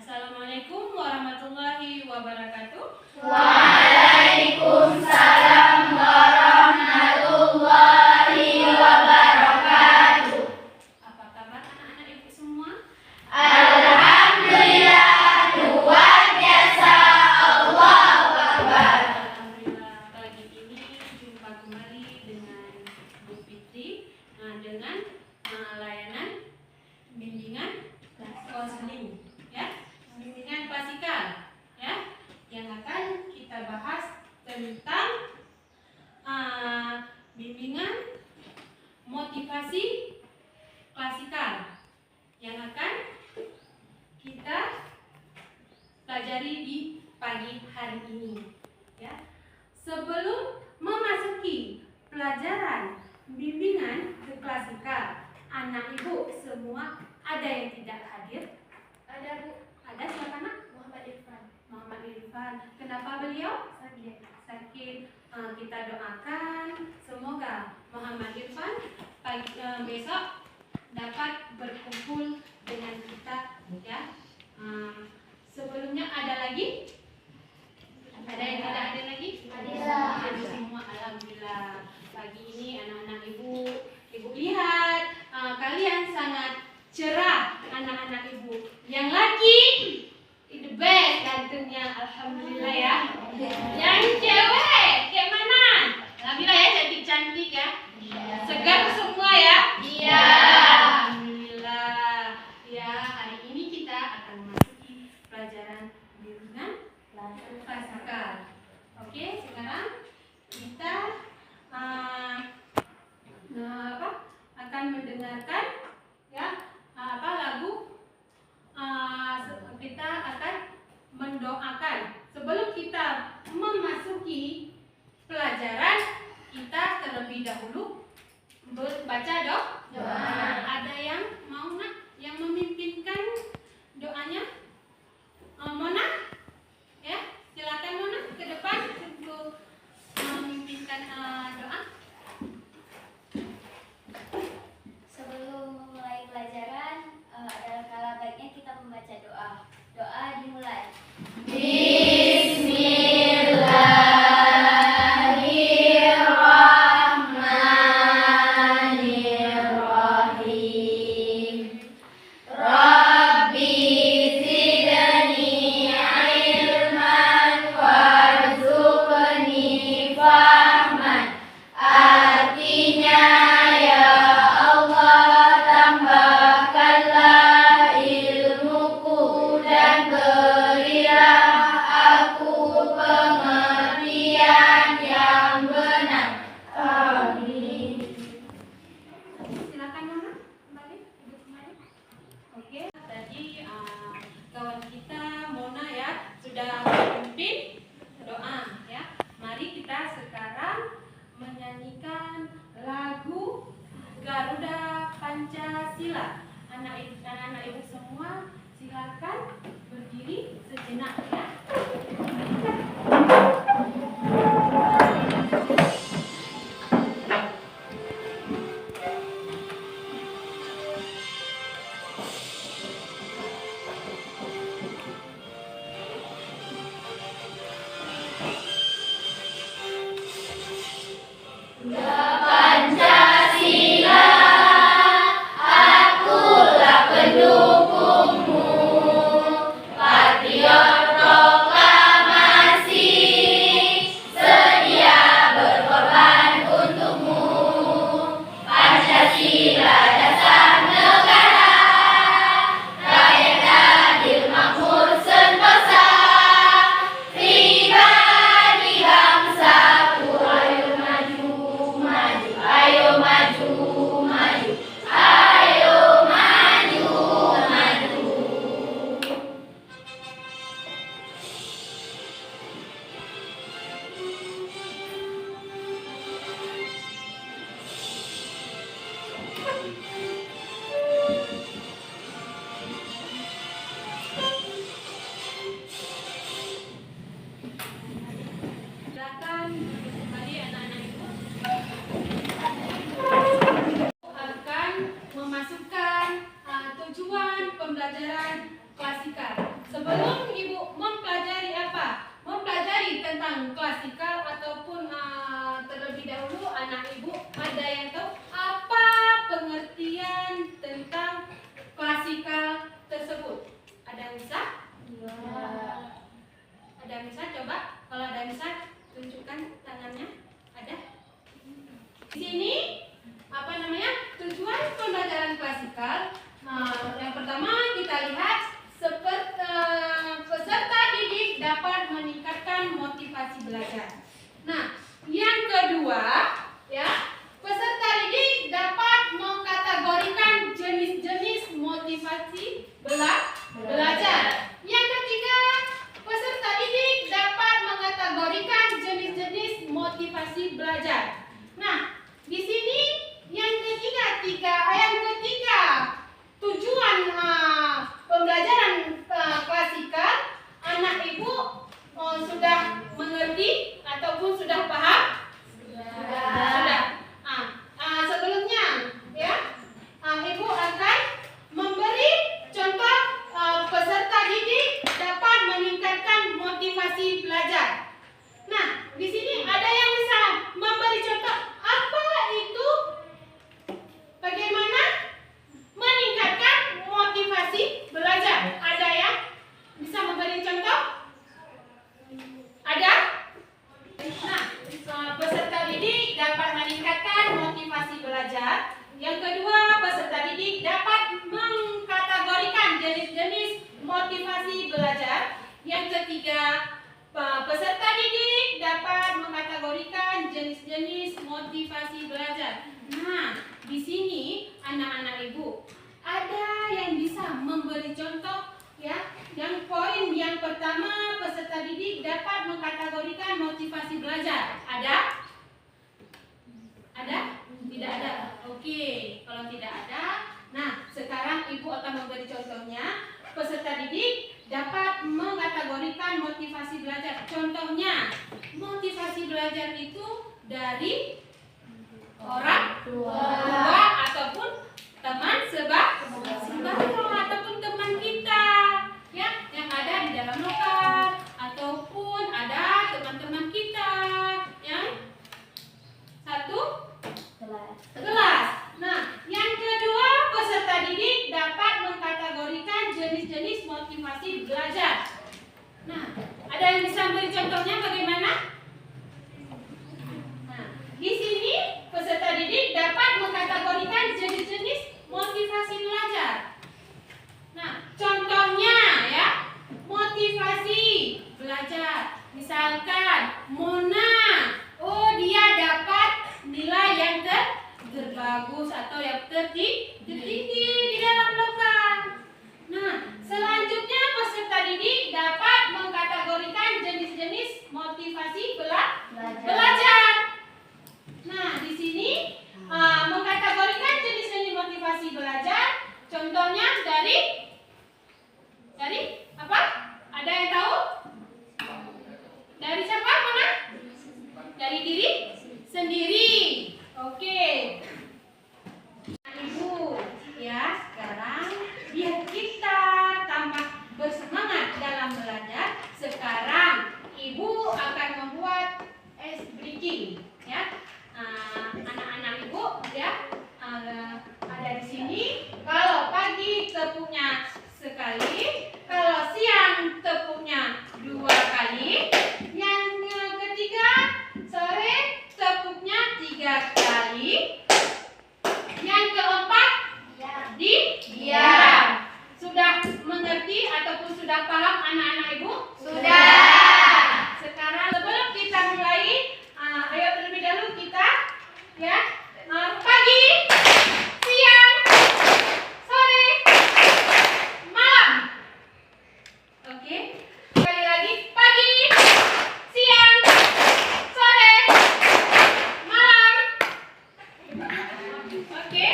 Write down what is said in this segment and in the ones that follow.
Assalamualaikum warahmatullahi wabarakatuh. Waalaikumsalam warahmatullahi wabarakatuh. Apa kabar anak-anak ibu semua? Alhamdulillah, luar biasa, Allahu Akbar. Alhamdulillah, pagi ini jumpa kembali dengan Bu Fitri dengan layanan bimbingan konseling, ya, bimbingan klasikal, ya, yang akan kita bahas tentang bimbingan motivasi klasikal yang akan kita pelajari di pagi hari ini, ya. Sebelum memasuki pelajaran bimbingan ke klasikal, anak ibu semua ada yang tidak hadir? Ada Bu, Ada, siapa nak? Muhammad Irfan. Muhammad Irfan. Kenapa beliau? Sakit. Sakit. Kita doakan semoga Muhammad Irfan besok dapat berkumpul dengan kita, ya. Sebelumnya ada lagi? Ada yang tidak ada lagi? Ada semua, alhamdulillah. Pagi ini anak-anak ibu lihat kalian sangat cerah, anak-anak ibu. Yang laki the best gantungnya, alhamdulillah ya. Yang cewek kayak mana? Alhamdulillah ya, cantik-cantik ya. Segar semua ya. Iya. Alhamdulillah. Ya, hari ini kita akan memasuki pelajaran bimbingan klasikal. Oke, sekarang kita akan mendengarkan, ya, lagu. Kita akan mendoakan. Sebelum kita memasuki pelajaran, kita terlebih dahulu baca doa. Ada yang mau nak yang memimpinkan doanya? Mona, ya, silakan Mona ke depan untuk memimpinkan doa. Sebelum memulai pelajaran, adalah kala baiknya kita membaca doa. Doa dimulai. Bismillahirrahmanirrahim. Rabbi zidni ilman warzuqni fahman. Artinya, ya Allah, tambahkanlah ilmuku dan berilah aku pengertian yang benar. Amin. Silakan Mona kembali, duduk kembali. Oke, tadi kawan kita Mona ya sudah memimpin doa, ya. Mari kita sekarang menyanyikan lagu Garuda Pancasila. Anak-anak ibu semua silakan berdiri sejenak, ya. Pancasila, akulah pendukungmu, patriot proklamasi, sedia berkorban untukmu. Pancasila dasar negara, rakyat adil makmur sentosa, pribadi bangsaku, ayo maju, maju, ayo maju, maju, ayo maju, maju. Silakan duduk kembali anak-anak ibu. Akan memasukkan tujuan pembelajaran klasikal. sebelum Ibu mempelajari apa? Mempelajari tentang klasikal ataupun terlebih dahulu anak Ibu ada yang tahu apa pengertian tentang klasikal tersebut? Ada yang bisa? Iya. Ada yang bisa? Coba kalau ada yang bisa tunjukkan tangannya. Ada? Di sini apa namanya? Tujuan pembelajaran klasikal. Yang pertama kita lihat peserta didik dapat meningkatkan motivasi belajar. Nah, yang kedua, ya, peserta didik dapat mengkategorikan jenis-jenis motivasi belajar. Yang ketiga, peserta didik dapat mengkategorikan jenis-jenis motivasi belajar. Nah, di sini yang ketiga tujuan pembelajaran klasikal, anak Ibu sudah mengerti ataupun sudah paham? Sudah. Sebelumnya, ya, Ibu akan memberi contoh peserta didik dapat meningkatkan motivasi belajar. Nah, di sini ada yang bisa memberi contoh apa itu? Bagaimana meningkatkan motivasi belajar? Ada yang bisa memberi contoh? Ada? Nah, peserta didik dapat meningkatkan motivasi belajar. Yang kedua, peserta didik dapat mengkategorikan jenis-jenis motivasi belajar. Yang ketiga, peserta didik dapat mengkategorikan jenis-jenis motivasi belajar. Nah, di sini anak-anak Ibu ada yang bisa memberi contoh, ya. Yang poin yang pertama, peserta didik dapat mengkategorikan motivasi belajar. Ada? Ada? Tidak ada. Oke, kalau tidak ada, nah sekarang Ibu akan memberi contohnya. Peserta didik dapat mengkategorikan motivasi belajar. Contohnya, motivasi belajar itu dari orang tua ataupun teman sebaya ataupun teman kita, ya, yang ada di dalam lokal ataupun ada teman-teman kita yang satu kelas. Nah, yang kedua, peserta didik dapat mengkategorikan jenis-jenis motivasi belajar. Nah, ada yang bisa beri contohnya bagaimana? Nah, di sini peserta didik dapat mengkategorikan jenis-jenis motivasi belajar. Nah, contohnya, ya, motivasi belajar. Misalkan Mona, oh dia dapat nilai yang terbagus atau yang tertinggi di dalam lokal. Nah, selanjutnya peserta didik dapat mengkategorikan jenis-jenis motivasi belajar. Nah, di sini mengkategorikan jenis-jenis motivasi belajar. Contohnya dari apa? Ada yang tahu? Dari siapa, Mona? Dari diri sendiri. Oke. Nah, Ibu, ya, sekarang biar kita tambah bersemangat dalam belajar, sekarang Ibu akan membuat ice breaking, ya. Anak-anak Ibu, ya, ada di sini. Kalau pagi tepuknya sekali, kalau siang tepuknya 2 kali, yang ketiga sore tepuknya 3 kali, yang keempat diam. Sudah mengerti ataupun sudah paham anak-anak Ibu? Sudah. Sekarang sebelum kita mulai, ayo terlebih dahulu kita, ya, pagi, siang, sore, malam. Oke. Sekali lagi, pagi, siang, sore, malam. Oke.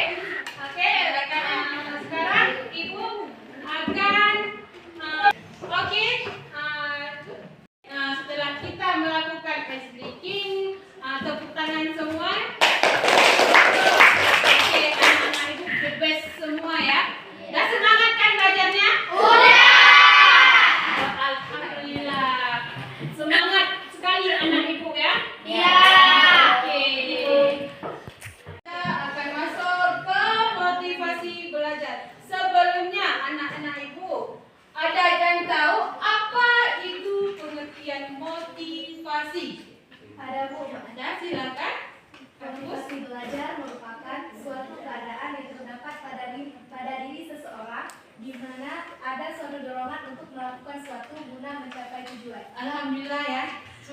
Sekarang Ibu akan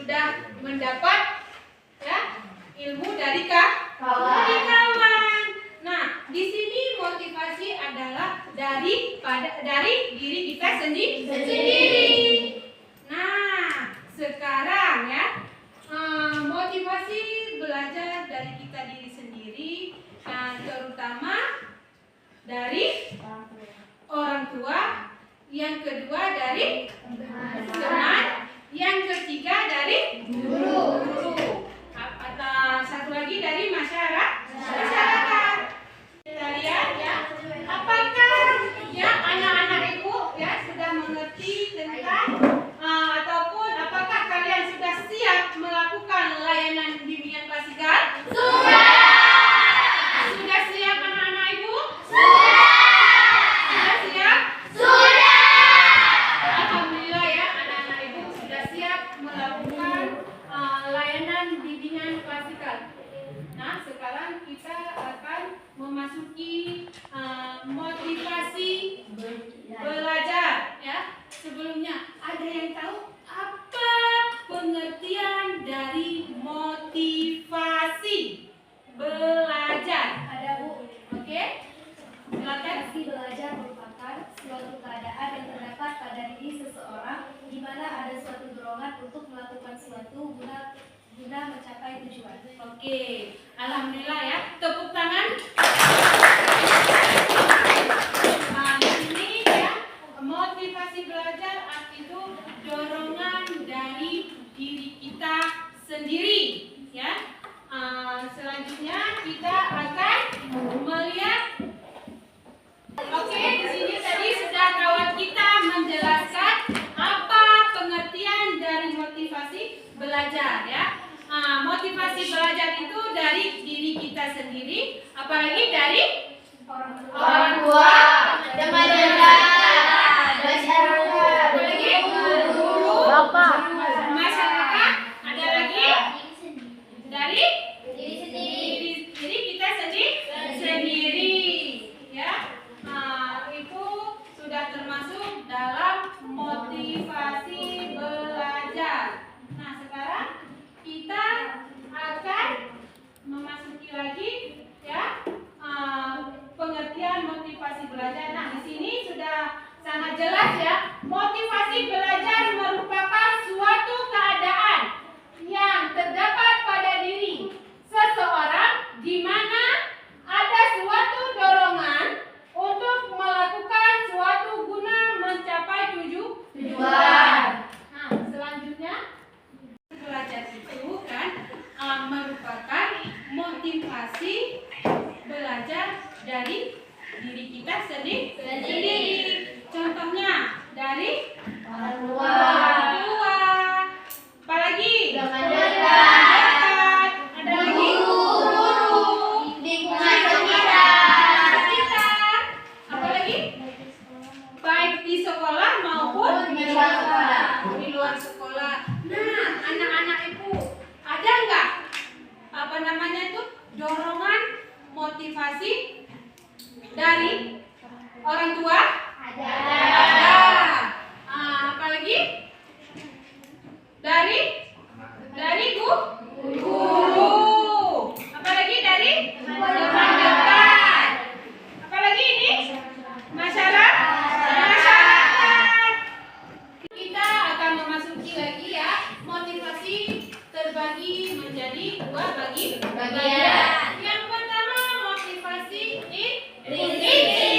sudah mendapat ya ilmu dari kawan. Nah, di sini motivasi adalah dari diri kita sendiri. Nah, sekarang ya motivasi belajar dari kita diri sendiri, terutama dari orang tua, yang kedua dari teman, yang ketiga dari guru. Atau satu lagi dari masyarakat. Kita lihat ya, apakah ya anak-anak ibu ya sudah mengerti tentang ataupun apakah kalian sudah siap melakukan layanan bimbingan klasikal? Sudah siap anak-anak ibu? Sudah siap? Alhamdulillah ya, anak-anak ibu sudah siap melakukan layanan bimbingan klasikal. Nah, sekarang kita akan memasuki motivasi belajar ya. Sebelumnya, ada yang tahu apa pengertian dari motivasi belajar? Ada Bu. Oke? Silakan. Motivasi belajar merupakan suatu keadaan yang terdapat pada diri seseorang di mana ada suatu dorongan untuk melakukan sesuatu guna mencapai tujuan. Oke, alhamdulillah ya. Tepuk tangan. Nah, di sini ya, motivasi belajar itu dorongan dari diri kita sendiri, ya. Selanjutnya kita akan melihat. Oke, di sini tadi sudah kawan kita menjelaskan apa pengertian dari motivasi belajar, ya. Motivasi belajar itu dari diri kita sendiri, apalagi dari orang tua, apalagi guru, masyarakat, ada lagi dari diri kita sendiri, ya. Itu sudah termasuk dalam motivasi belajar. Nah, sekarang kita akan memasuki lagi ya pengertian motivasi belajar. Nah, di sini sudah sangat jelas ya, motivasi belajar merupakan suatu keadaan yang terdapat pada diri seseorang di mana ada suatu dorongan untuk melakukan suatu guna mencapai tujuan. Nah, selanjutnya belajar itu kan merupakan motivasi belajar dari diri kita sendiri. Contohnya dari orang tua. Apalagi teman dekat. Ada lagi guru. Lingkungan sekitar. Apalagi baik di sekolah maupun di luar sekolah. Nah, anak-anak ibu, ada nggak dorongan motivasi dari orang tua? Ada. Apalagi dari guru. Apalagi dari teman dekat. Apalagi ini masyarakat. Kita akan memasuki lagi ya, motivasi terbagi menjadi dua bagian. Yang pertama motivasi intrinsik.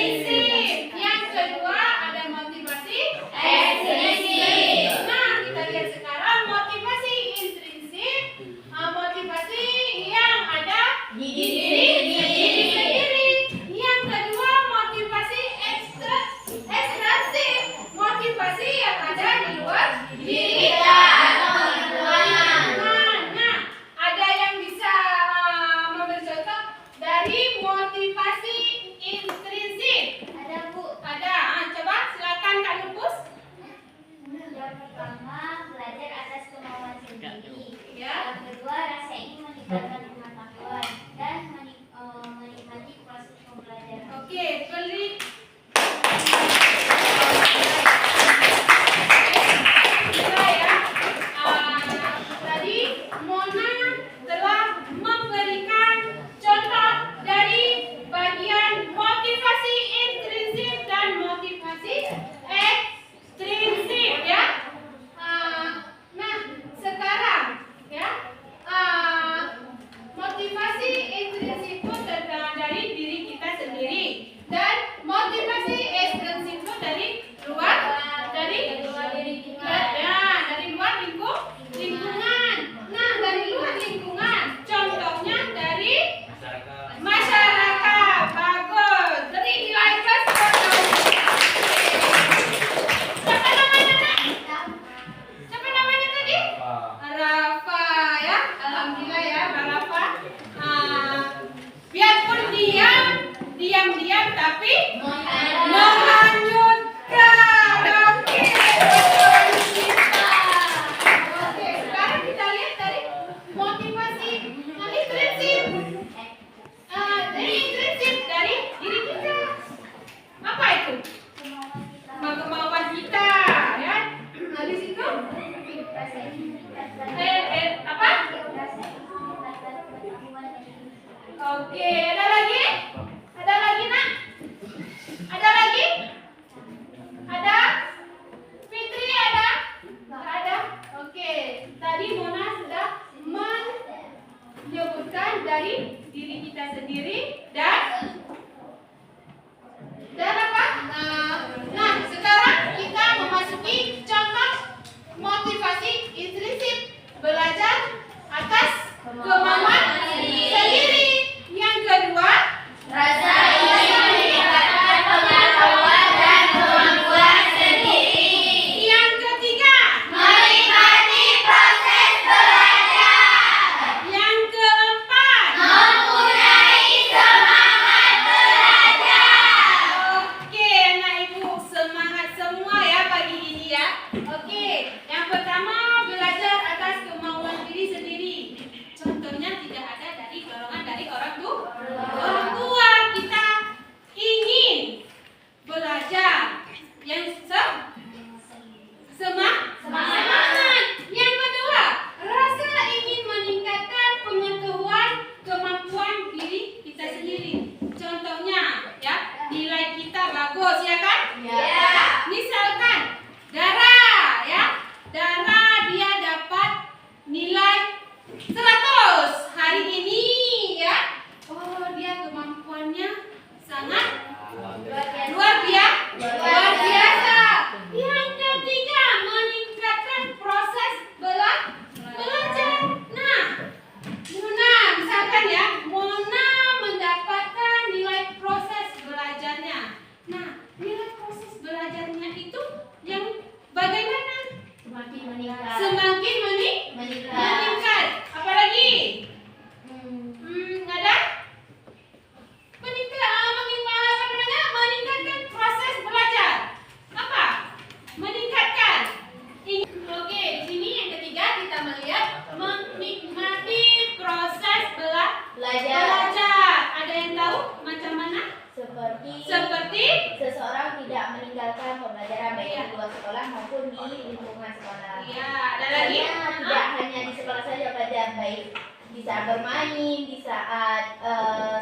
pelajaran baik di luar sekolah maupun di lingkungan sekolah. Iya, ada lagi? Karena tidak hanya di sekolah saja belajar, baik di saat bermain, di saat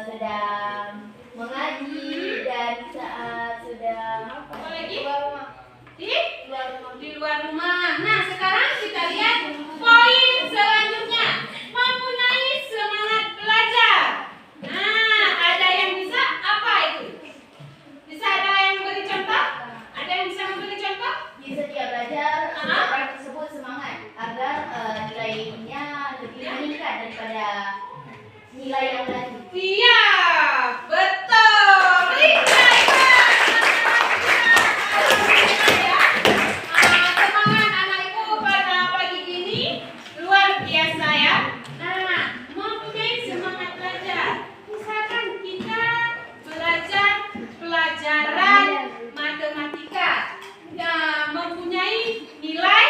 sedang mengaji, dan di saat sedang Apa lagi? keluar rumah. Di luar rumah. Nah, sekarang kita lihat poin selanjutnya. Mempunyai semangat belajar. Nah, ada yang bisa apa itu? Bisa ada yang beri contoh? Ada yang bisa memberi contoh? Di setiap belajar, setiap orang tersebut semangat agar nilainya lebih meningkat daripada nilai yang lain. Iya, betul. Berikan. Semangat anak ibu pada pagi ini luar biasa ya. Nah, mempunyai semangat belajar. Misalkan kita belajar pelajaran matematika, mempunyai nilai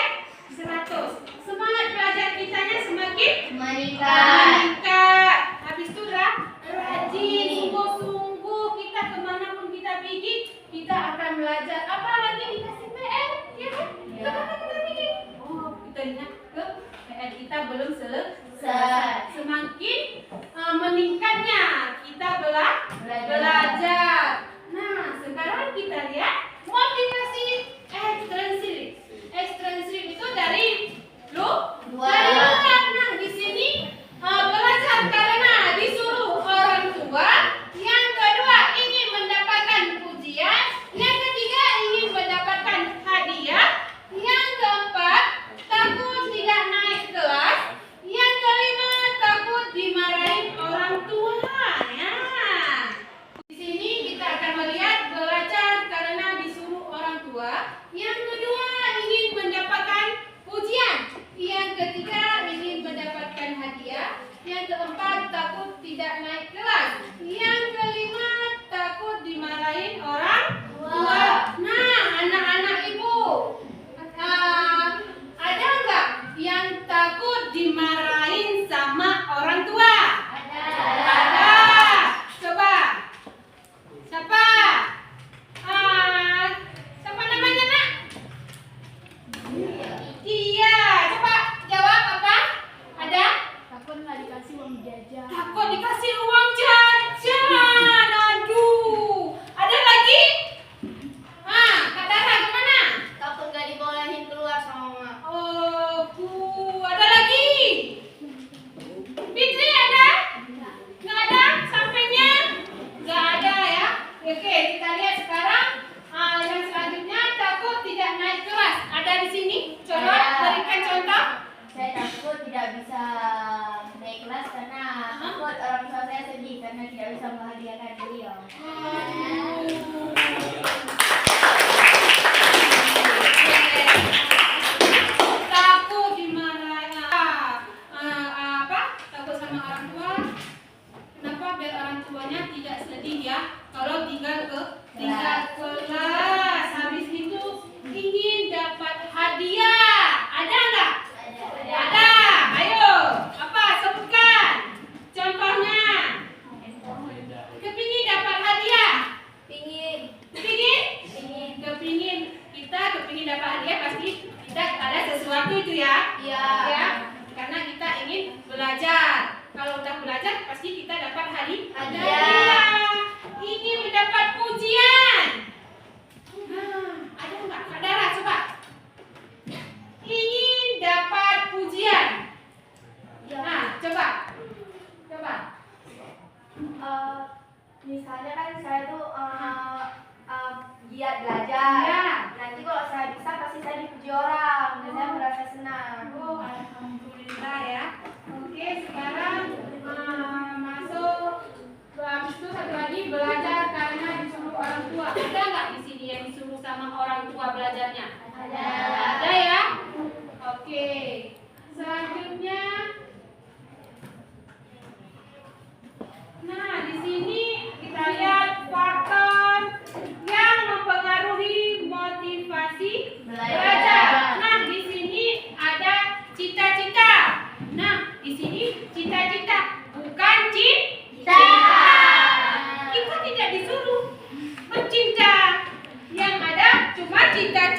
100. Semangat belajar kitanya semakin meningkat. Habis itu rajin, sungguh-sungguh kita kemanapun kita pergi, kita akan belajar. Apalagi dikasih PR, ya kan? Kemana kita pergi? Oh, kita ingat ke PR kita belum selesai. Semakin meningkatnya kita belajar. Nah, sekarang kita lihat motivasi ekstrinsik. Ekstrinsik itu dari luar. Nah, di sini belajar karena disuruh orang tua. Yang kedua, ingin mendapatkan pujian. Yang ketiga, ingin mendapatkan hadiah. Yang keempat, takut tidak naik kelas. Yang kelima, takut dimarahin orang tua. Ya. Di sini kita akan melihat belajar karena disuruh orang tua. Yang kedua, ingin mendapatkan pujian. Yang ketiga, ingin mendapatkan hadiah. Yang keempat, takut tidak naik kelas. Yang kelima, takut dimarahin orang tua. Nah, anak-anak ibu, ada nggak yang takut dimarahin sama orang tua? Ada. Coba. Siapa? Siapa namanya, Nak? Iya. Coba jawab apa? Ada? Takut nggak dikasih uang jajan. Takut dikasih uang jajan. Aduh. Ada lagi? Kak Dara gimana? Takut gak dibolehin keluar sama mama. Oh, ada lagi? Fitri ada? Nggak ada? Sampainya? Nggak ada ya? Oke, kita lihat sekarang. Yang selanjutnya takut tidak naik kelas. Ada di sini? Coba Ada. berikan contoh. Saya takut tidak bisa naik kelas karena takut orang tua saya sedih karena tidak bisa menghadiahkan beliau. Takut dimarahin. Takut sama orang tua. Kenapa? Biar orang tuanya tidak sedih ya. Kalau tinggal kelas. Habis itu ingin dapat hadiah. Ada nggak? Ada. Ayo. Apa? Sebutkan. Contohnya. Kepingin dapat hadiah. Pingin. Kepingin. Kita kepingin dapat hadiah pasti kita ada sesuatu itu ya. Iya. Ya. Karena kita ingin belajar. Kalau udah belajar pasti kita dapat hadiah. Ingin mendapat pujian. Ada nggak? Kak Dara coba. Ingin dapat pujian. Nah, coba. Misalnya kan saya tuh giat belajar. Ya. Nanti kalau saya bisa pasti saya dipuji orang dan saya merasa senang. Oh, alhamdulillah ya. Oke, sekarang masuk. Habis itu satu lagi belajar karena disuruh orang tua. Ada nggak di sini yang disuruh sama orang tua belajarnya? Ada. Ada ya? Oke. Selanjutnya. Nah, di sini kita lihat faktor yang mempengaruhi motivasi belajar. Nah, di sini ada cita-cita. Nah, di sini cita-cita, bukan cinta. Kita tidak disuruh mencinta. Yang ada cuma cita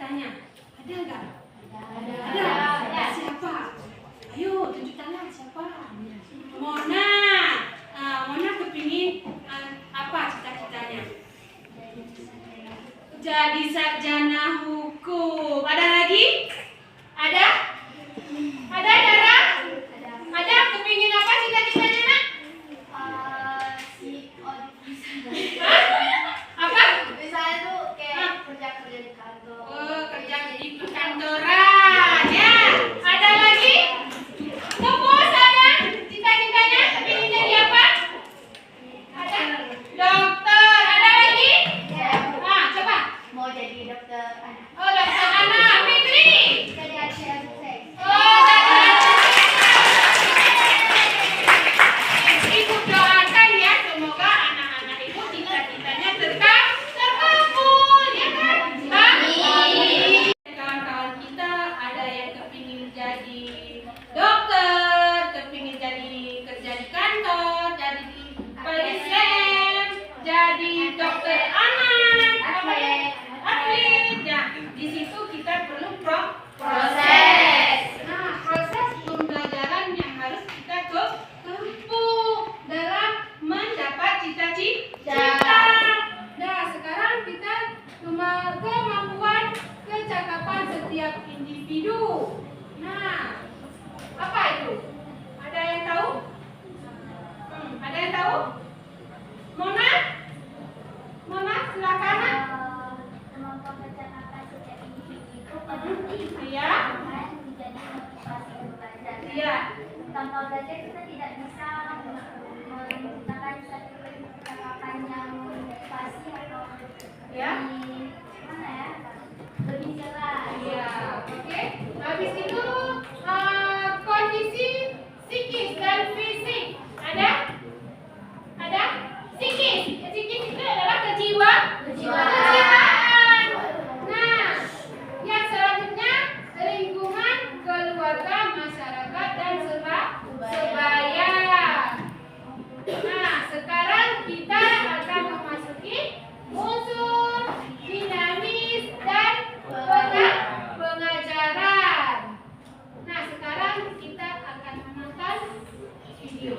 cita-citanya? Ada nggak? Ada. Siapa? Ayo tunjuk tangan siapa? Mona. Mona kepingin apa cita-citanya? Jadi sarjana hukum. Ada lagi? Ada? Ada Dara? Ada kepingin apa cita-citanya nak? Apa? Misalnya tuh kayak kerja di kantor. Oh, kerja di perkantoran. Ya. Ada lagi? Topo sayang, cita-citanya kepingin jadi apa? Ada? Dokter. Ada lagi? Coba. Mau jadi dokter anak. Oh, dokter anak. Fitri. Jadi arsitek sukses. Oh, Ibu doakan ya, semoga anak-anak ibu cita-citanya terkabul, ya kan? Amin. Kawan-kawan kita ada yang kepingin jadi dokter, kepingin jadi kerja di kantor, jadi di PSM, jadi dokter anak, atlet. Ya, di situ kita perlu proses. Nah, proses pembelajaran yang harus kita tempuh dalam mendapat cita-cita. Nah, sekarang kita kemampuan kecakapan setiap individu. Nah, apa itu? Ada yang tahu? Ada yang tahu? Mona? Mona, silakan. Kemampuan percakapan setiap individu itu penting Iya. menjadi motivasi untuk belajar. Iya. Tanpa belajar kita tidak bisa menciptakan satu percakapan yang motivasi atau Ya. mana ya lebih jelas. Iya. Oke. Habis itu kondisi psikis dan fisik. Ada? Ada? Psikis. Psikis itu adalah kejiwaan. Nah, yang selanjutnya lingkungan, keluarga, masyarakat dan sebaya. Nah, sekarang kita akan memasuki unsur dinamis dan pengajaran. Nah, sekarang kita akan menonton video.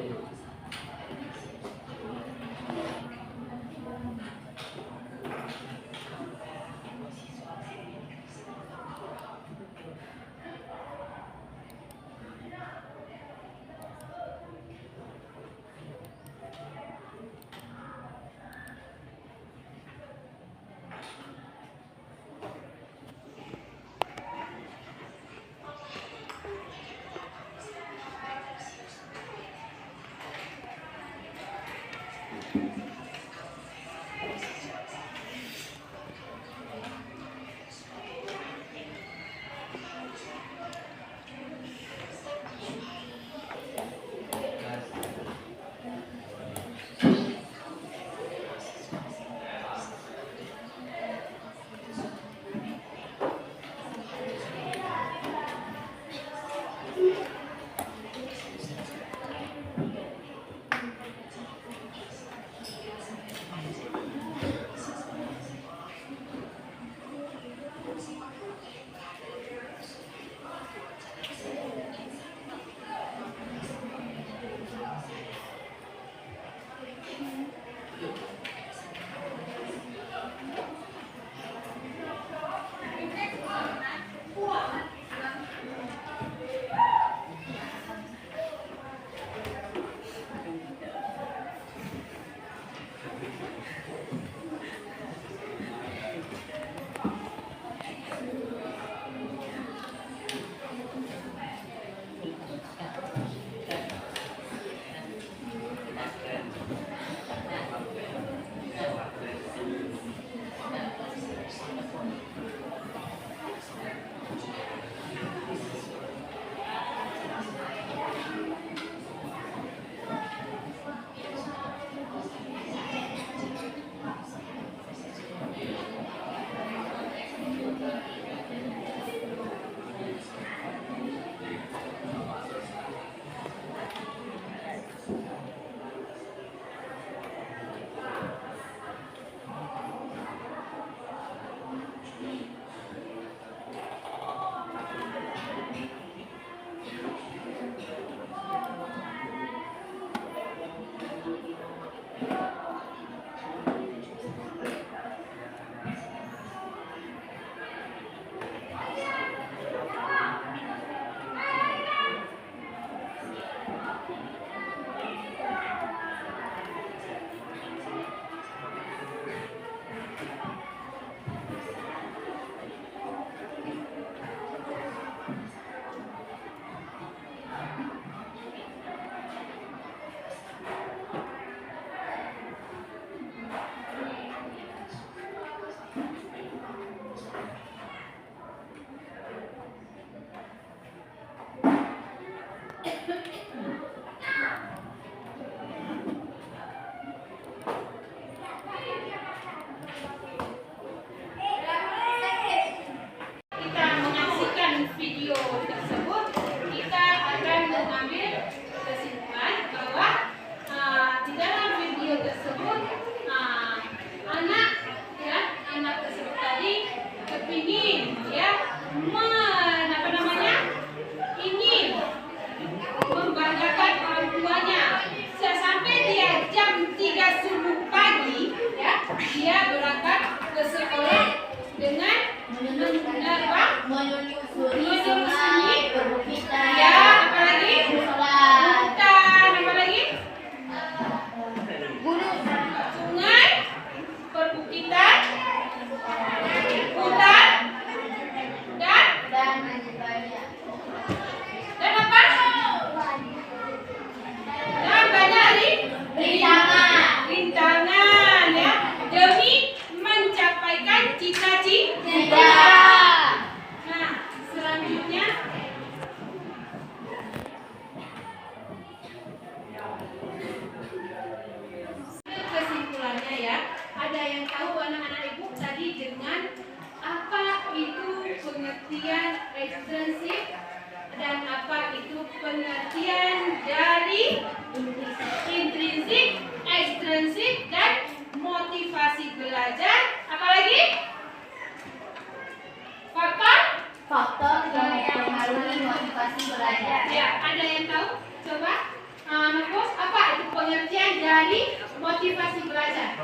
lagi motivasi belajar.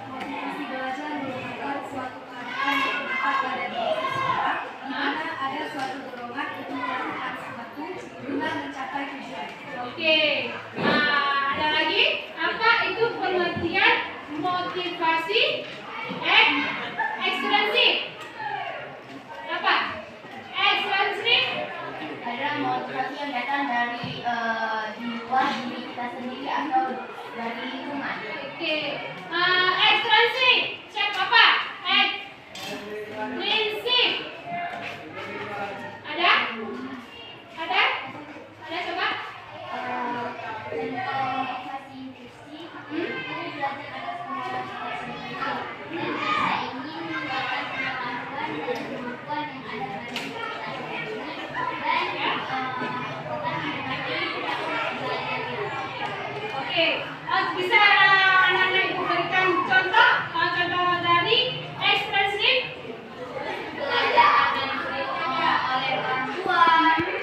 Motivasi belajar merupakan suatu keadaan yang terdapat pada diri seseorang di mana ada suatu dorongan untuk melakukan sesuatu guna mencapai tujuan. Oke. Ada lagi apa itu pengertian motivasi ekstrinsik? Apa? Ekstrinsik Adalah motivasi yang datang dari di luar diri kita sendiri atau dari lingkungan. Oke. Ekstrinsik. Cek apa? Ekstrinsik. Ada? Ada? Ada coba? Contoh motivasi intuisi itu belajar atas kemampuan kita sendiri dan kita ingin mengembangkan pengetahuan dan kemampuan yang ada pada diri kita sendiri dan kita menikmati proses belajar kita. Oke. Bisa anak-anak ibu berikan contoh dari ekstrinsik? Belajar akan diperintahkan oleh orang tua,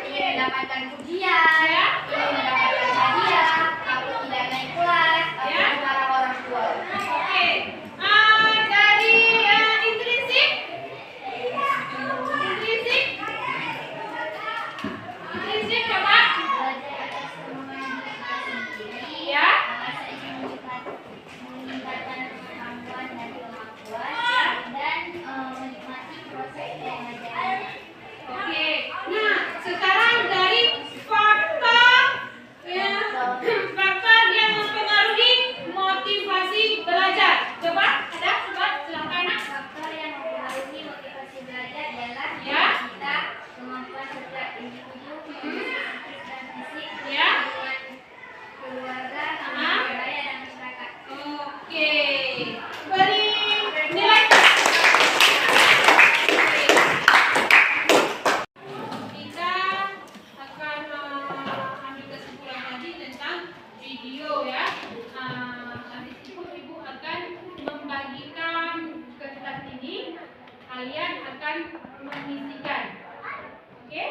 ingin mendapatkan pujian, Ya. ingin mendapatkan hadiah, aku tidak naik kelas, aku Ya. marah orang tua. Oke. Dari intrinsik? Intrinsik? Intrinsik coba? Belajar atas kemampuan diri kita sendiri, Ya. merasa ingin meningkatkan kemampuan dan kemampuan dan menikmati proses pembelajaran. Oke. Nah, sekarang dari faktor faktor yang mempengaruhi motivasi belajar. Coba, ada? Coba, silakan nak. Faktor yang mempengaruhi motivasi belajar adalah Ya. kita, kemampuan setiap individu, kondisi dan fisik, Ya. lingkungan keluarga, Aha. budaya dan masyarakat. Oke. Beri nilai. Kita akan ambil kesimpulan lagi tentang video ya. Habis itu ibu akan membagikan kertas ini. Kalian akan mengisikan. Oke?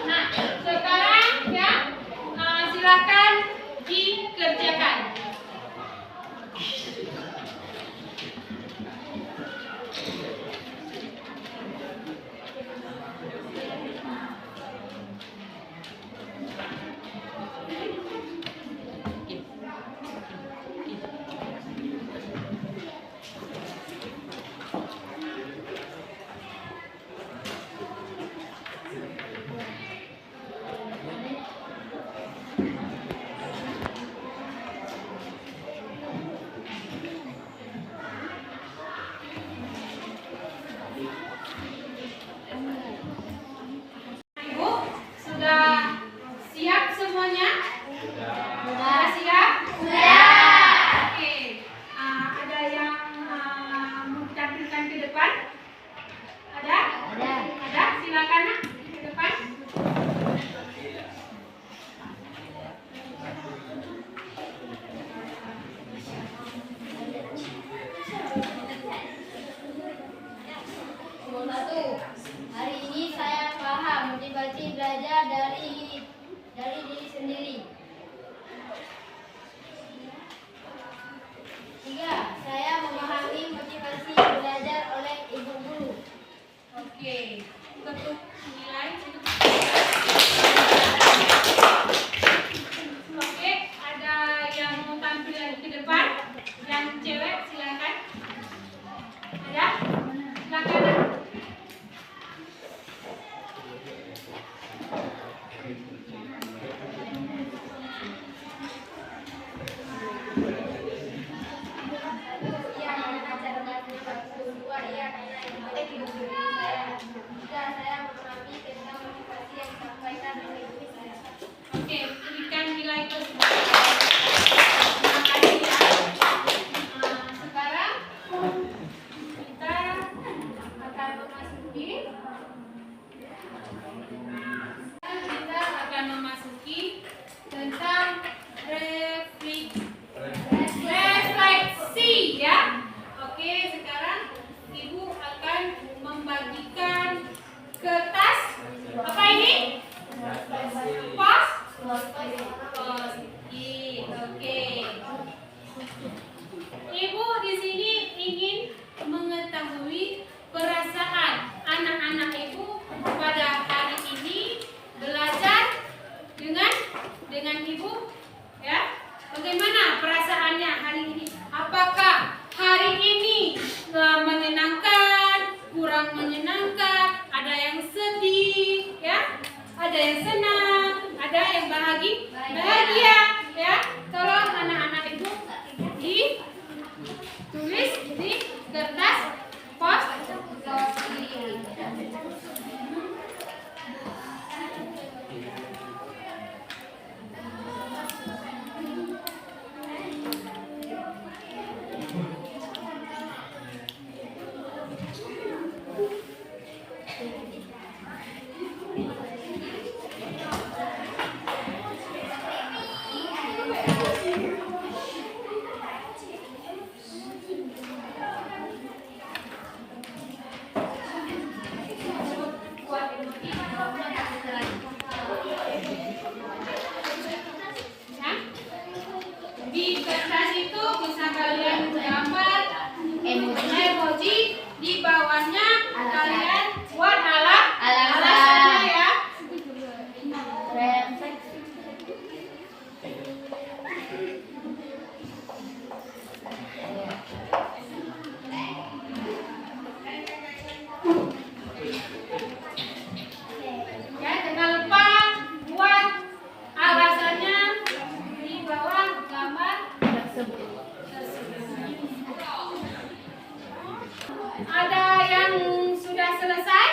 Nah, sekarang ya, silakan dikerjakan. Ibu, sudah siap semuanya? Sudah siap? Oke. Ada yang mau ditampilkan ke depan? Ada? Ada? Silakan nak ke depan. Nomor 1. Hari ini saya paham motivasi belajar dari diri sendiri. 3. Saya memahami motivasi belajar oleh ibu guru. Oke. Untuk nilai. Oke, ada yang mau tampil lagi ke depan? Yang cewek silakan. Ada? Silakan. Nak. Yang acara bahasa 2 ya. menyenangkan, ada yang sedih, ya, ada yang senang, ada yang bahagia, ya. Tolong anak-anak ibu ditulis di kertas post-it. Di kertas itu bisa kalian gambar emoji, di bawahnya kalian buat alasannya ya. Ya, jangan lupa buat alasannya di bawah gambar tersebut. Ada yang sudah selesai?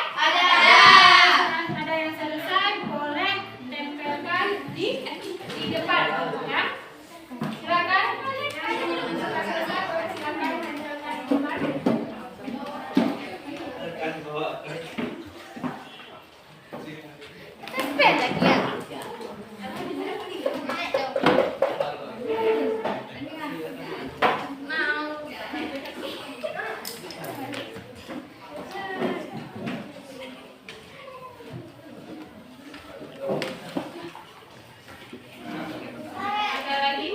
Ada yang selesai, boleh tempelkan di depan, ya. Silakan. Sudah selesai, silakan tempelkan di depan. Tempel lagi ya. Ada lagi?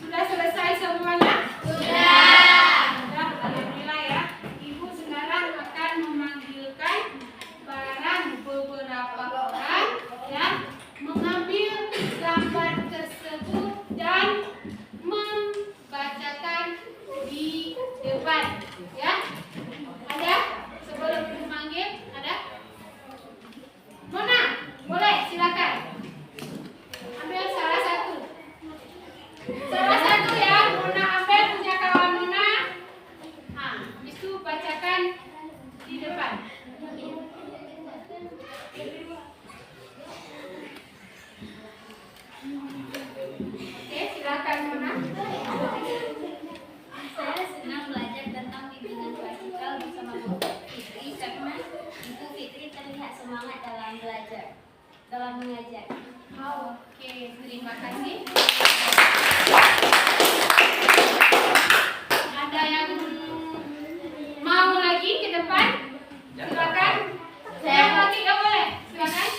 Sudah selesai semuanya? Sudah, alhamdulillah ya. Ibu sekarang akan memanggilkan barang beberapa orang ya, mengambil gambar tersebut dan membacakan di depan ya. Ada? Sebelum dipanggil ada? Mona, boleh silakan. Ambil salah satu. Salah satu ya, Mona ambil punya kawan Mona. Nah, itu bacakan di depan. Oke, silakan Mona. Saya senang belajar tentang bimbingan klasikal bersama Bu Fitri karena Bu Fitri terlihat semangat dalam mengajar. Oke, terima kasih. Ada yang mau lagi ke depan? Silakan. Yang lagi nggak boleh. Silakan.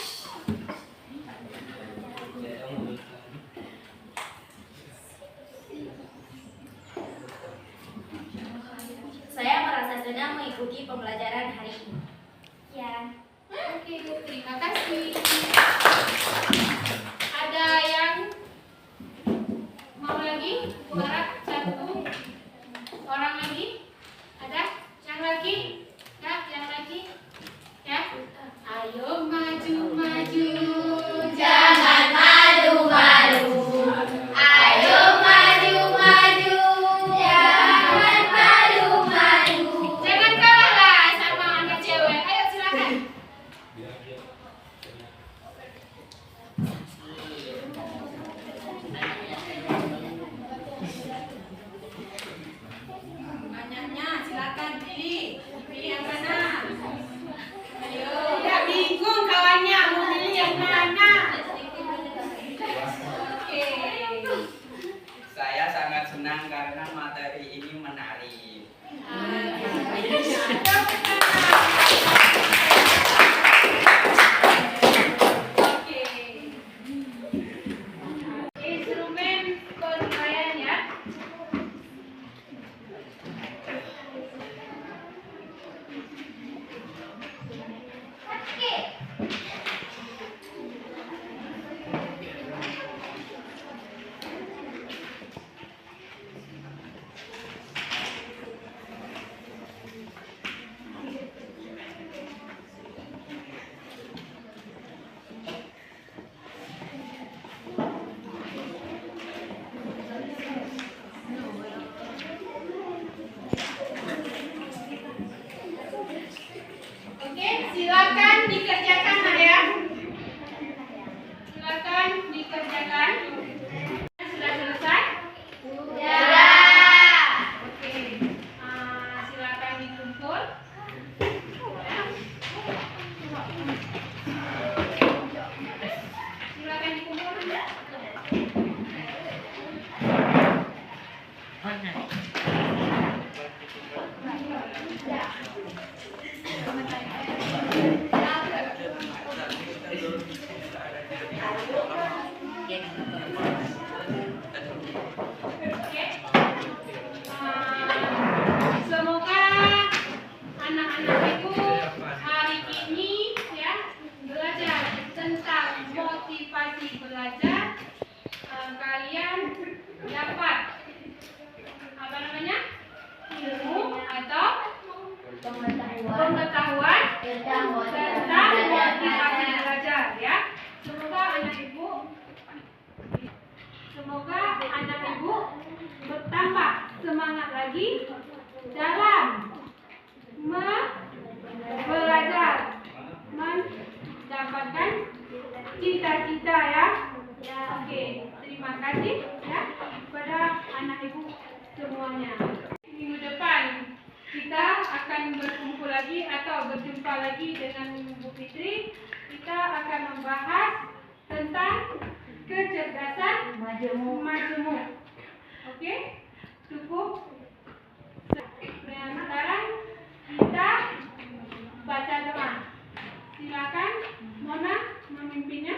Saya merasa senang mengikuti pembelajaran hari ini. Ya. Oke, terima kasih. Ada yang mau lagi? Bu harap satu orang lagi. Ada? Yang lagi? Ya, yang lagi? Ya. Ayo maju maju, jangan malu-malu. Ayo maju maju, jangan malu-malu. Jangan kalah lah sama anak cewek. Ayo silakan. senang karena materi ini menarik. Oke. Instrumen penilaian ya. Oke, silakan dikerjakan Nak ya. Silakan dikerjakan. Sudah selesai? Sudah. Oke. Silakan dikumpul. Ya. Silakan dikumpul. Oke. Semoga anak-anak ibu hari ini ya belajar tentang motivasi belajar. Kalian dapat apa namanya, ilmu atau pengetahuan tentang motivasi belajar ya. Semoga anak ibu bertambah semangat lagi dalam belajar, mendapatkan cita-cita ya. Oke, terima kasih ya kepada anak ibu semuanya. Minggu depan kita akan berkumpul lagi atau berjumpa lagi dengan Bu Fitri. Kita akan membahas tentang kecerdasan majemuk. Oke, cukup. Sekarang kita baca doa. Silakan Mona memimpinnya.